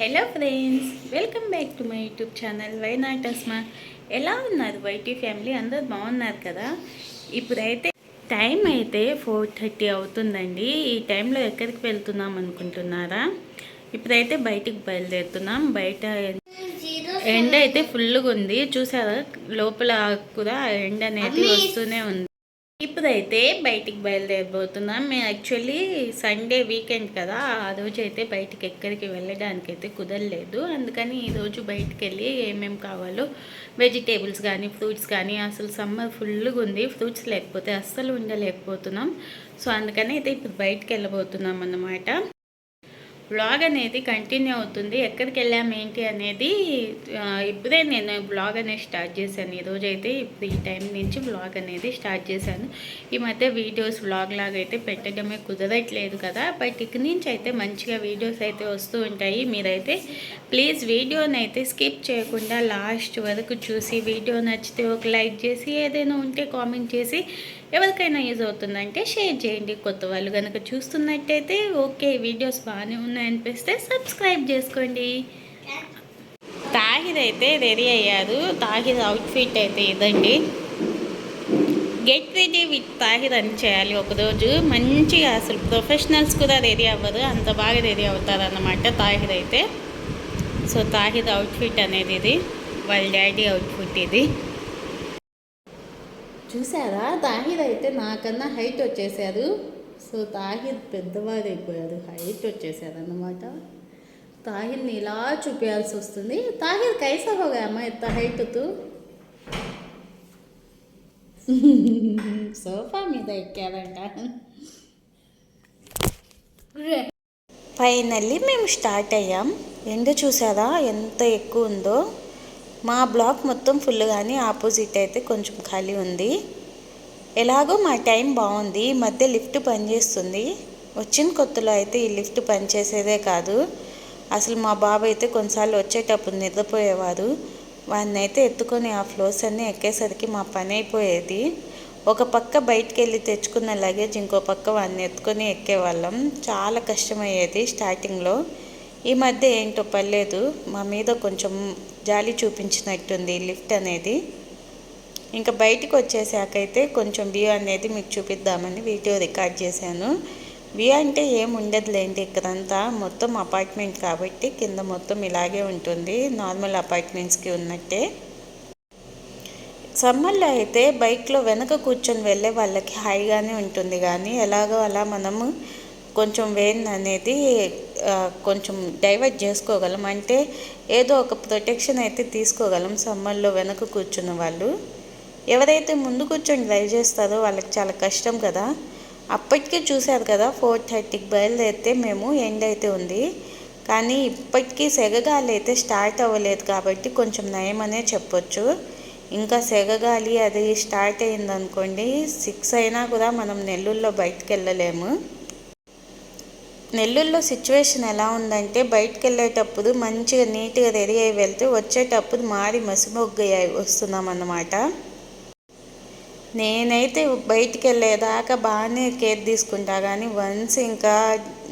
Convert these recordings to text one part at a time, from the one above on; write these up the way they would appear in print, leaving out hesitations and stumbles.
Hello friends, welcome back to my YouTube channel why not Asma. ఎలా ఉన్నారు YT family? అందరూ బాగున్నారు కదా? ఇప్పుడైతే టైం అయితే 4:30 అవుతుందండి. ఈ టైంలో ఎక్కడికి వెళ్తున్నాం అనుకుంటున్నారా? ఇప్పుడైతే బయటికి బయలుదేరుతున్నాం. బయట ఎండ అయితే ఫుల్గా ఉంది, చూసారా? లోపల కూడా ఎండ అనేది వస్తూనే ఉంది. ఇప్పుడైతే బయటికి బయలుదేరిపోతున్నాం. మేము యాక్చువల్లీ సండే వీకెండ్ కదా, ఆ రోజు అయితే బయటికి ఎక్కడికి వెళ్ళడానికి అయితే కుదరలేదు. అందుకని ఈరోజు బయటికి వెళ్ళి ఏమేమి కావాలో వెజిటేబుల్స్ కానీ ఫ్రూట్స్ కానీ, అసలు సమ్మర్ ఫుల్గా ఉంది, ఫ్రూట్స్ లేకపోతే అస్సలు ఉండలేకపోతున్నాం. సో అందుకని అయితే ఇప్పుడు బయటికి వెళ్ళబోతున్నాం అన్నమాట. బ్లాగ్ అనేది కంటిన్యూ అవుతుంది. ఎక్కడికి వెళ్ళాము ఏంటి అనేది ఇప్పుడే నేను బ్లాగ్ అనేది స్టార్ట్ చేశాను. ఈరోజు అయితే ఇప్పుడు ఈ టైం నుంచి బ్లాగ్ అనేది స్టార్ట్ చేశాను. ఈ మధ్య వీడియోస్ బ్లాగ్ లాగా అయితే పెట్టడమే కుదరట్లేదు కదా, బట్ ఇక నుంచి అయితే మంచిగా వీడియోస్ అయితే వస్తూ ఉంటాయి. మీరైతే ప్లీజ్ వీడియోని అయితే స్కిప్ చేయకుండా లాస్ట్ వరకు చూసి, వీడియో నచ్చితే ఒక లైక్ చేసి, ఏదైనా ఉంటే కామెంట్ చేసి, ఎవరికైనా యూజ్ అవుతుందంటే షేర్ చేయండి. కొత్త వాళ్ళు కనుక చూస్తున్నట్టయితే ఓకే, వీడియోస్ బాగానే ఉన్నాయనిపిస్తే సబ్స్క్రైబ్ చేసుకోండి. తాహిర్ అయితే రెడీ అయ్యారు. తాహిర్ అవుట్ఫిట్ అయితే ఇదండి. గెట్ రెడీ విత్ తాహిర్ అని చేయాలి ఒకరోజు మంచిగా. అసలు ప్రొఫెషనల్స్ కూడా రెడీ అవ్వరు, అంత బాగా రెడీ అవుతారు అన్నమాట తాహిర్ అయితే. సో తాహిర్ అవుట్ఫిట్ అనేది ఇది, వాళ్ళ డాడీ అవుట్ఫిట్ ఇది. చూసారా? తాహిర్ అయితే నాకన్నా హైట్ వచ్చేసారు. సో తాహిర్ పెద్దవాడు అయిపోయారు, హైట్ వచ్చేసారు అన్నమాట. తాహిర్ని ఇలా చూపించాల్సి వస్తుంది. తాహిర్ కైసా హోగా అమ్మా ఎంత హైట్ తూ? సోఫా మీద ఎక్కారంట. ఫైనల్లీ మేము స్టార్ట్ అయ్యాం. ఎండ చూసారా ఎంత ఎక్కువ ఉందో? మా బ్లాక్ మొత్తం ఫుల్, కానీ ఆపోజిట్ అయితే కొంచెం ఖాళీ ఉంది. ఎలాగో మా టైం బాగుంది. ఈ మధ్య లిఫ్ట్ పనిచేస్తుంది. వచ్చిన కొత్తలో అయితే ఈ లిఫ్ట్ పనిచేసేదే కాదు. అసలు మా బాబు అయితే కొన్నిసార్లు వచ్చేటప్పుడు నిద్రపోయేవారు. వాడిని అయితే ఎత్తుకొని ఆ ఫ్లోర్స్ అన్నీ ఎక్కేసరికి మా పని అయిపోయేది. ఒక పక్క బయటికి వెళ్ళి తెచ్చుకున్న లగేజ్ ఇంకో పక్క వాడిని ఎత్తుకొని ఎక్కేవాళ్ళం. చాలా కష్టమయ్యేది స్టార్టింగ్లో. ఈ మధ్య ఏంటో పర్లేదు, మా మీద కొంచెం జాలి చూపించినట్టుంది లిఫ్ట్ అనేది. ఇంకా బయటకు వచ్చేసాకైతే కొంచెం వ్యూ అనేది మీకు చూపిద్దామని వీడియో రికార్డ్ చేశాను. వ్యూ అంటే ఏం ఉండదులేండి, ఇక్కడంతా మొత్తం అపార్ట్మెంట్ కాబట్టి కింద మొత్తం ఇలాగే ఉంటుంది, నార్మల్ అపార్ట్మెంట్స్కి ఉన్నట్టే. సమ్మర్లో అయితే బైక్లో వెనక కూర్చొని వెళ్ళే వాళ్ళకి హాయిగానే ఉంటుంది, కానీ ఎలాగో అలా మనము కొంచెం వేన్ అనేది కొంచెం డైవర్ట్ చేసుకోగలం. అంటే ఏదో ఒక ప్రొటెక్షన్ అయితే తీసుకోగలం సమ్మర్లో వెనక కూర్చున్న వాళ్ళు. ఎవరైతే ముందు కూర్చొని డ్రైవ్ చేస్తారో వాళ్ళకి చాలా కష్టం కదా. అప్పటికే చూశారు కదా, 4:30కి బయలుదేరితే మేము ఎండ్ అయితే ఉంది, కానీ ఇప్పటికీ సెగగాలి అయితే స్టార్ట్ అవ్వలేదు కాబట్టి కొంచెం నయమనే చెప్పొచ్చు. ఇంకా సెగగాలి అది స్టార్ట్ అయిందనుకోండి, 6 అయినా కూడా మనం నెల్లూరులో బయటకు వెళ్ళలేము. నెల్లూరులో సిచ్యువేషన్ ఎలా ఉందంటే, బయటకు వెళ్ళేటప్పుడు మంచిగా నీట్గా రెడీ అయ్యి వెళ్తే వచ్చేటప్పుడు మారి మసిమొగ్గు వస్తున్నాం అన్నమాట. నేనైతే బయటికి వెళ్ళేదాకా బాగానే కేర్ తీసుకుంటా, కానీ వన్స్ ఇంకా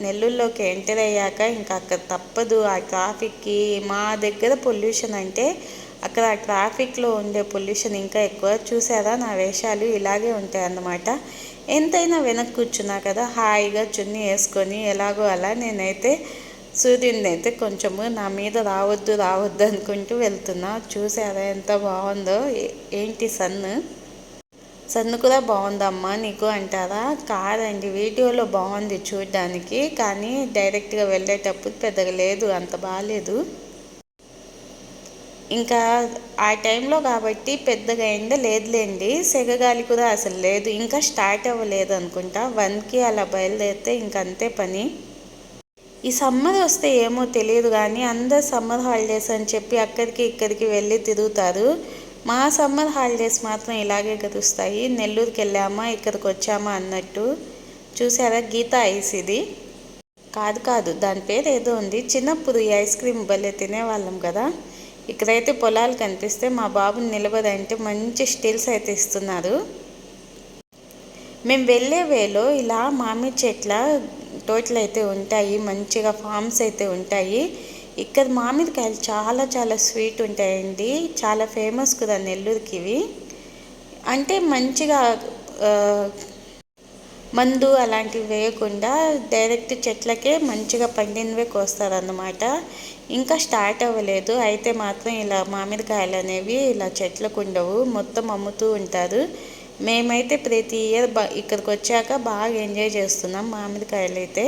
నెల్లూరులోకి ఎంటర్ అయ్యాక ఇంకా అక్కడ తప్పదు. ఆ ట్రాఫిక్కి మా దగ్గర పొల్యూషన్ అంటే అక్కడ ఆ ట్రాఫిక్లో ఉండే పొల్యూషన్ ఇంకా ఎక్కువ. చూసారా నా వేషాలు ఇలాగే ఉంటాయి అన్నమాట. ఎంతైనా వెనక్కి కూర్చున్నా కదా, హాయిగా చున్నీ వేసుకొని ఎలాగో అలా నేనైతే సూర్యుడిని అయితే కొంచెము నా మీద రావద్దు రావద్దు అనుకుంటూ వెళ్తున్నా. చూసారా ఎంత బాగుందో? ఏంటి సన్ను కూడా బాగుందమ్మా నీకు అంటారా? కాదండి, వీడియోలో బాగుంది చూడడానికి, కానీ డైరెక్ట్గా వెళ్ళేటప్పుడు పెద్దగా లేదు, అంత బాగాలేదు. ఇంకా ఆ టైంలో కాబట్టి పెద్దగా ఎండ లేదులేండి, సెగగాలి కూడా అసలు లేదు. ఇంకా స్టార్ట్ అవ్వలేదు అనుకుంటా, 1కి అలా బయలుదేరితే ఇంకంతే పని. ఈ సమ్మర్ వస్తే ఏమో తెలియదు, కానీ అందరు సమ్మర్ హాలిడేస్ అని చెప్పి అక్కడికి ఇక్కడికి వెళ్ళి తిరుగుతారు. మా సమ్మర్ హాలిడేస్ మాత్రం ఇలాగే గడుస్తాయి. నెల్లూరుకి వెళ్ళామా ఇక్కడికి వచ్చామా అన్నట్టు. చూసారా గీతా ఐస్? ఇది కాదు, దాని పేరు ఏదో ఉంది. చిన్నప్పుడు ఈ ఐస్ క్రీమ్ భలే తినేవాళ్ళం కదా. ఇక్కడైతే పొలాలు కనిపిస్తే మా బాబుని నిలబడంటే మంచి స్టిల్స్ అయితే ఇస్తున్నారు. మేము వెళ్ళే వేలో ఇలా మామిడి చెట్ల తోటలు అయితే ఉంటాయి, మంచిగా ఫామ్స్ అయితే ఉంటాయి. ఇక్కడ మామిడికాయలు చాలా చాలా స్వీట్ ఉంటాయండి, చాలా ఫేమస్ కూడా నెల్లూరుకి ఇవి. అంటే మంచిగా మందు అలాంటివి వేయకుండా డైరెక్ట్ చెట్లకే మంచిగా పండినవే కోస్తారన్నమాట. ఇంకా స్టార్ట్ అవ్వలేదు, అయితే మాత్రం ఇలా మామిడికాయలు అనేవి ఇలా చెట్లకు ఉండవు, మొత్తం అమ్ముతూ ఉంటారు. మేమైతే ప్రతి ఇయర్ ఇక్కడికి వచ్చాక బాగా ఎంజాయ్ చేస్తున్నాం మామిడికాయలు అయితే.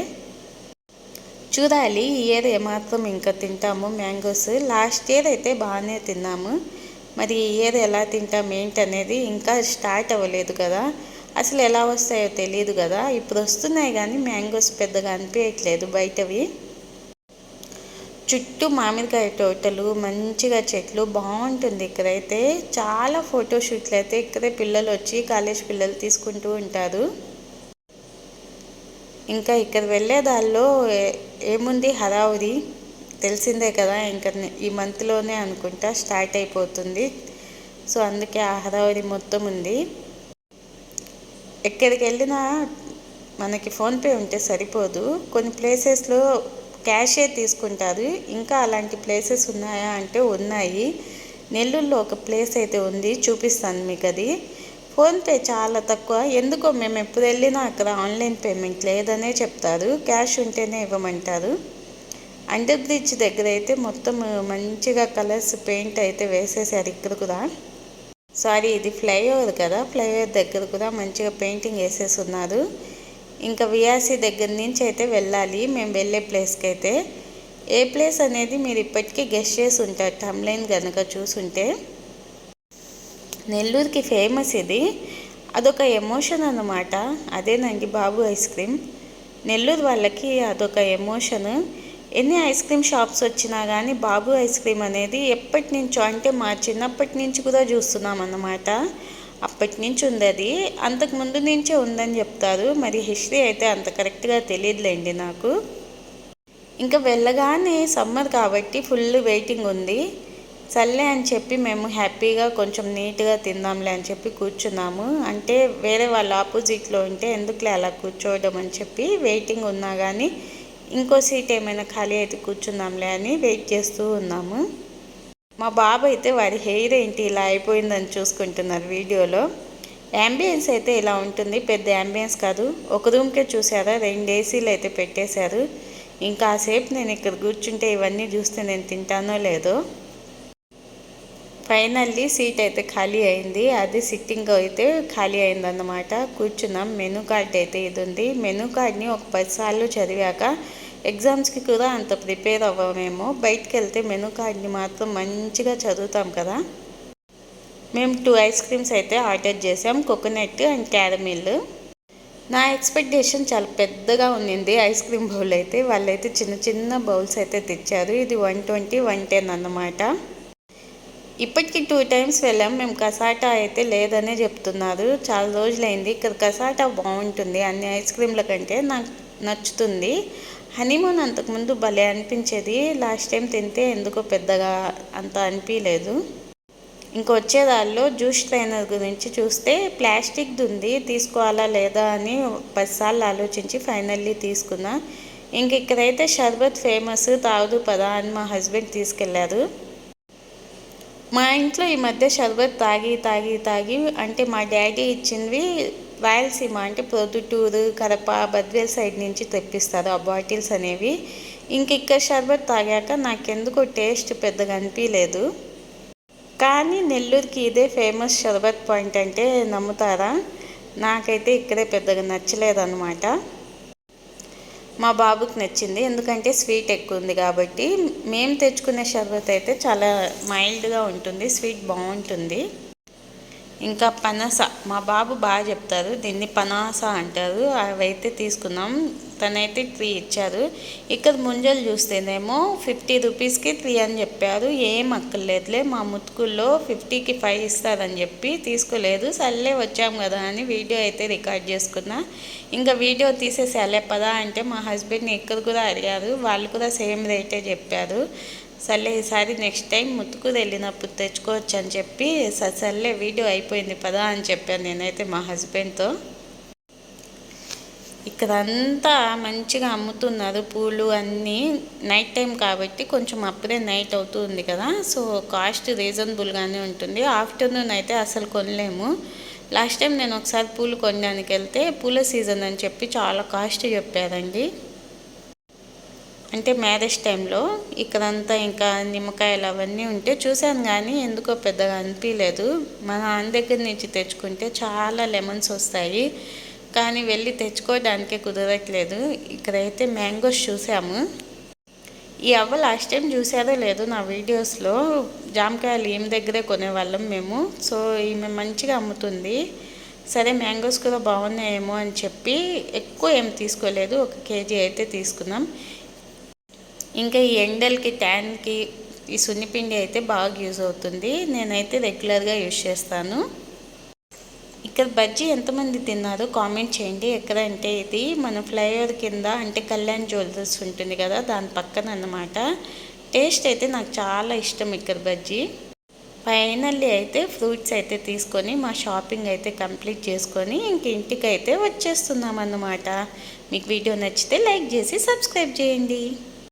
చూడాలి ఈ ఇయర్ ఏమాత్రం ఇంకా తింటాము మ్యాంగోస్. లాస్ట్ ఇయర్ అయితే బాగానే తిన్నాము, మరి ఈ ఇయర్ ఎలా తింటాం ఏంటనేది ఇంకా స్టార్ట్ అవ్వలేదు కదా, అసలు ఎలా వస్తాయో తెలియదు కదా. ఇప్పుడు వస్తున్నాయి కానీ మ్యాంగోస్ పెద్దగా అనిపించట్లేదు బయటవి. చుట్టూ మామిడికాయ తోటలు, మంచిగా చెట్లు, బాగుంటుంది ఇక్కడైతే. చాలా ఫోటోషూట్లు అయితే ఇక్కడే పిల్లలు వచ్చి కాలేజ్ పిల్లలు తీసుకుంటూ ఉంటారు. ఇంకా ఇక్కడ వెళ్ళేదాల్లో ఏముంది హడావుడి తెలిసిందే కదా, ఇంకా ఈ మంత్లోనే అనుకుంటా స్టార్ట్ అయిపోతుంది. సో అందుకే ఆ హడావుడి మొత్తం ఉంది. ఎక్కడికి వెళ్ళినా మనకి ఫోన్పే ఉంటే సరిపోదు, కొన్ని ప్లేసెస్లో క్యాషే తీసుకుంటారు. ఇంకా అలాంటి ప్లేసెస్ ఉన్నాయా అంటే ఉన్నాయి. నెల్లూరులో ఒక ప్లేస్ అయితే ఉంది, చూపిస్తాను మీకు అది. ఫోన్పే చాలా తక్కువ, ఎందుకో మేము ఎప్పుడు వెళ్ళినా అక్కడ ఆన్లైన్ పేమెంట్ లేదనే చెప్తారు, క్యాష్ ఉంటేనే ఇవ్వమంటారు. అండర్ బ్రిడ్జ్ దగ్గర అయితే మొత్తం మంచిగా కలర్స్ పెయింట్ అయితే వేసేసారు ఇక్కడ కూడా. సారీ, ఇది ఫ్లైఓవర్ కదా, ఫ్లైఓవర్ దగ్గర కూడా మంచిగా పెయింటింగ్ వేసేసి ఉన్నారు. ఇంకా విఆర్సీ దగ్గర నుంచి అయితే వెళ్ళాలి మేము వెళ్ళే ప్లేస్కి అయితే. ఏ ప్లేస్ అనేది మీరు ఇప్పటికీ గెస్ట్ చేసి ఉంటారు టమ్లైన్ కనుక చూసుంటే. నెల్లూరుకి ఫేమస్ ఇది, అదొక ఎమోషన్ అన్నమాట. అదేనండి బాబు ఐస్ క్రీమ్. నెల్లూరు వాళ్ళకి అదొక ఎమోషన్. ఎన్ని ఐస్ క్రీమ్ షాప్స్ వచ్చినా కానీ బాబు ఐస్ క్రీమ్ అనేది ఎప్పటి నుంచో, అంటే మా చిన్నప్పటి నుంచి కూడా చూస్తున్నాం అన్నమాట. అప్పటి నుంచి ఉంది అది, అంతకుముందు నుంచే ఉందని చెప్తారు, మరి హిస్టరీ అయితే అంత కరెక్ట్గా తెలియదులేండి నాకు. ఇంకా వెళ్ళగానే సమ్మర్ కాబట్టి ఫుల్ వెయిటింగ్ ఉంది. సర్లే అని చెప్పి మేము హ్యాపీగా కొంచెం నీట్గా తిందాంలే అని చెప్పి కూర్చున్నాము. అంటే వేరే వాళ్ళ ఆపోజిట్లో ఉంటే ఎందుకులే అలా కూర్చోవడం అని చెప్పి వెయిటింగ్ ఉన్నా కానీ ఇంకో సీట్ ఏమైనా ఖాళీ అయితే కూర్చుందాంలే అని వెయిట్ చేస్తూ ఉన్నాము. మా బాబు అయితే వాడి హెయిర్ ఏంటి ఇలా అయిపోయిందని చూసుకుంటున్నారు వీడియోలో. యాంబియన్స్ అయితే ఇలా ఉంటుంది, పెద్ద యాంబియన్స్ కాదు. ఒక రూమ్కే చూసారా 2 ఏసీలు అయితే పెట్టేశారు. ఇంకా సేపు నేను ఇక్కడ కూర్చుంటే ఇవన్నీ చూస్తే నేను తింటానో లేదో. ఫైనల్లీ సీట్ అయితే ఖాళీ అయింది, అది సిట్టింగ్ అయితే ఖాళీ అయిందన్నమాట. కూర్చున్నాం. మెనూ కార్డ్ అయితే ఇది ఉంది. మెనూ కార్డ్ని ఒక 10 సార్లు చదివాక ఎగ్జామ్స్కి కూడా అంత ప్రిపేర్ అవ్వమేమో, బయటికి వెళ్తే మెనూ కార్డ్ని మాత్రం మంచిగా చదువుతాం కదా. మేము 2 ఐస్ క్రీమ్స్ అయితే ఆర్డర్ చేసాం, కోకోనట్ అండ్ క్యారమిల్. నా ఎక్స్పెక్టేషన్ చాలా పెద్దగా ఉన్నింది ఐస్ క్రీమ్ బౌల్ అయితే, వాళ్ళైతే చిన్న చిన్న బౌల్స్ అయితే తెచ్చారు. ఇది 120, 110 అన్నమాట. ఇప్పటికి 2 టైమ్స్ వెళ్ళాం మేము. కసాటా అయితే లేదనే చెప్తున్నారు, చాలా రోజులైంది. ఇక్కడ కసాటా బాగుంటుంది, అన్ని ఐస్ క్రీమ్ల కంటే నాకు నచ్చుతుంది. హనీమూన్ అంతకుముందు భలే అనిపించేది, లాస్ట్ టైం తింటే ఎందుకో పెద్దగా అంత అనిపించలేదు. ఇంకొచ్చేదాల్లో జ్యూస్ ట్రైనర్ గురించి చూస్తే ప్లాస్టిక్ది ఉంది, తీసుకోవాలా లేదా అని 10 సార్లు ఆలోచించి ఫైనల్లీ తీసుకున్నా. ఇంక ఇక్కడైతే షర్బత్ ఫేమస్, తాగుదు పదా అని మా హస్బెండ్ తీసుకెళ్లారు. మా ఇంట్లో ఈ మధ్య షర్బత్ తాగి తాగి తాగి, అంటే మా డాడీ ఇచ్చినవి రాయలసీమ అంటే ప్రొద్దుటూరు, కడప, బద్వేల్ సైడ్ నుంచి తెప్పిస్తారు ఆ బాటిల్స్ అనేవి. ఇంక ఇక్కడ షర్బత్ తాగాక నాకెందుకో టేస్ట్ పెద్దగా అనిపించలేదు. కానీ నెల్లూరుకి ఇదే ఫేమస్ షర్బత్ పాయింట్ అంటే నమ్ముతారా, నాకైతే ఇక్కడే పెద్దగా నచ్చలేదన్నమాట. మా బాబుకి నచ్చింది, ఎందుకంటే స్వీట్ ఎక్కువ ఉంది కాబట్టి. మేము తెచ్చుకునే షర్బత్ అయితే చాలా మైల్డ్గా ఉంటుంది, స్వీట్ బాగుంటుంది. ఇంకా పనస, మా బాబు బాగా చెప్తారు, దీన్ని పనాస అంటారు. అవైతే తీసుకున్నాం, తనైతే 3 ఇచ్చారు. ఇక్కడ ముంజలు చూస్తేనేమో 50 రూపీస్కి 3 అని చెప్పారు. ఏం అక్కర్లేదులే, మా ముత్తుకుల్లో 50కి 5 ఇస్తారని చెప్పి తీసుకోలేదు. సర్లే వచ్చాం కదా అని వీడియో అయితే రికార్డ్ చేసుకున్నా. ఇంకా వీడియో తీసేసేయాలే పదా అంటే మా హస్బెండ్ని ఇక్కడ కూడా అడిగారు, వాళ్ళు కూడా సేమ్ రేటే చెప్పారు. సర్లే ఈసారి నెక్స్ట్ టైం ముత్తుకూరు వెళ్ళినప్పుడు తెచ్చుకోవచ్చు అని చెప్పి సర్లే వీడియో అయిపోయింది పదా అని చెప్పాను నేనైతే మా హస్బెండ్తో. ఇక్కడంతా మంచిగా అమ్ముతున్నారు పూలు అన్నీ. నైట్ టైం కాబట్టి కొంచెం అప్పుడే నైట్ అవుతుంది కదా, సో కాస్ట్ రీజనబుల్గానే ఉంటుంది. ఆఫ్టర్నూన్ అయితే అసలు కొనలేము. లాస్ట్ టైం నేను ఒకసారి పూలు కొనడానికి వెళ్తే పూల సీజన్ అని చెప్పి చాలా కాస్ట్ చెప్పారండి. అంటే మ్యారేజ్ టైంలో ఇక్కడంతా ఇంకా నిమ్మకాయలు అవన్నీ ఉంటే చూశాను, కానీ ఎందుకో పెద్దగా అనిపించలేదు. మా నాన్న దగ్గర నుంచి తెచ్చుకుంటే చాలా లెమన్స్ వస్తాయి, కానీ వెళ్ళి తెచ్చుకోవడానికే కుదరట్లేదు. ఇక్కడైతే మ్యాంగోస్ చూసాము. ఈ అవ్వ లాస్ట్ టైం చూసారో లేదో నా వీడియోస్లో, జామకాయలు ఈమె దగ్గరే కొనేవాళ్ళం మేము. సో ఈమె మంచిగా అమ్ముతుంది. సరే మ్యాంగోస్ కూడా బాగున్నాయేమో అని చెప్పి ఎక్కువ ఏం తీసుకోలేదు, 1 కేజీ అయితే తీసుకున్నాం. ఇంకా ఈ ఎండలకి ట్యాన్కి ఈ సున్నిపిండి అయితే బాగా యూజ్ అవుతుంది. నేనైతే రెగ్యులర్గా యూజ్ చేస్తాను. ఇక్కడ బజ్జీ ఎంతమంది తిన్నారో కామెంట్ చేయండి. ఎక్కడంటే ఇది మన ఫ్లైఓవర్ కింద, అంటే కళ్యాణ్ జ్యువెలర్స్ ఉంటుంది కదా, దాని పక్కన అన్నమాట. టేస్ట్ అయితే నాకు చాలా ఇష్టం ఇక్కడ బజ్జీ. ఫైనల్లీ అయితే ఫ్రూట్స్ అయితే తీసుకొని మా షాపింగ్ అయితే కంప్లీట్ చేసుకొని ఇంక ఇంటికి అయితే వచ్చేస్తున్నాం అన్నమాట. మీకు వీడియో నచ్చితే లైక్ చేసి సబ్స్క్రైబ్ చేయండి.